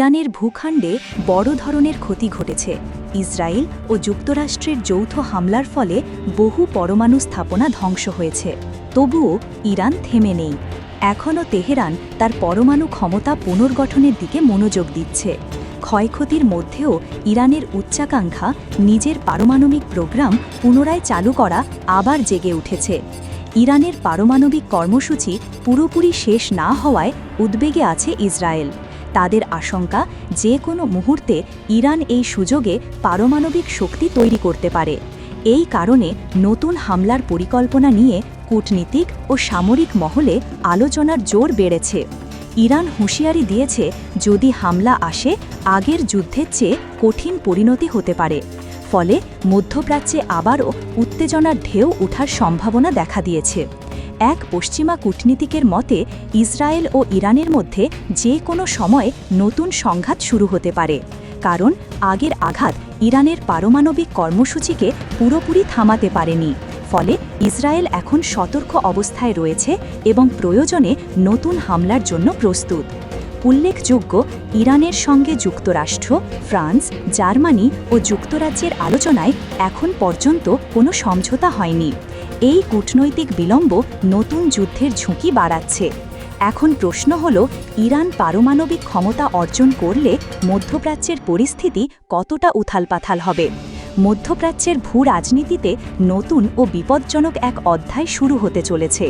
ইরানের ভূখণ্ডে বড় ধরনের ক্ষতি ঘটেছে। ইসরায়েল ও যুক্তরাষ্ট্রের যৌথ হামলার ফলে বহু পরমাণু স্থাপনা ধ্বংস হয়েছে। তবুও ইরান থেমে নেই। এখনও তেহরান তার পরমাণু ক্ষমতা পুনর্গঠনের দিকে মনোযোগ দিচ্ছে। ক্ষয়ক্ষতির মধ্যেও ইরানের উচ্চাকাঙ্ক্ষা নিজের পারমাণবিক প্রোগ্রাম পুনরায় চালু করা আবার জেগে উঠেছে। ইরানের পারমাণবিক কর্মসূচি পুরোপুরি শেষ না হওয়ায় উদ্বেগে আছে ইসরায়েল। তাদের আশঙ্কা যে কোনো মুহূর্তে ইরান এই সুযোগে পারমাণবিক শক্তি তৈরি করতে পারে। এই কারণে নতুন হামলার পরিকল্পনা নিয়ে কূটনীতিক ও সামরিক মহলে আলোচনার জোর বেড়েছে। ইরান হুঁশিয়ারি দিয়েছে, যদি হামলা আসে আগের যুদ্ধের চেয়ে কঠিন পরিণতি হতে পারে। ফলে মধ্যপ্রাচ্যে আবারও উত্তেজনার ঢেউ ওঠার সম্ভাবনা দেখা দিয়েছে। এক পশ্চিমা কূটনীতিকের মতে, ইসরায়েল ও ইরানের মধ্যে যে কোনো সময় নতুন সংঘাত শুরু হতে পারে, কারণ আগের আঘাত ইরানের পারমাণবিক কর্মসূচিকে পুরোপুরি থামাতে পারেনি। ফলে ইসরায়েল এখন সতর্ক অবস্থায় রয়েছে এবং প্রয়োজনে নতুন হামলার জন্য প্রস্তুত। উল্লেখযোগ্য, ইরানের সঙ্গে যুক্তরাষ্ট্র, ফ্রান্স, জার্মানি ও যুক্তরাজ্যের আলোচনায় এখন পর্যন্ত কোনো সমঝোতা হয়নি। এই কূটনৈতিক বিলম্ব নতুন যুদ্ধের ঝুঁকি বাড়াচ্ছে। এখন প্রশ্ন হল, ইরান পারমাণবিক ক্ষমতা অর্জন করলে মধ্যপ্রাচ্যের পরিস্থিতি কতটা উথালপাথাল হবে। মধ্যপ্রাচ্যের ভূ রাজনীতিতে নতুন ও বিপজ্জনক এক অধ্যায় শুরু হতে চলেছে।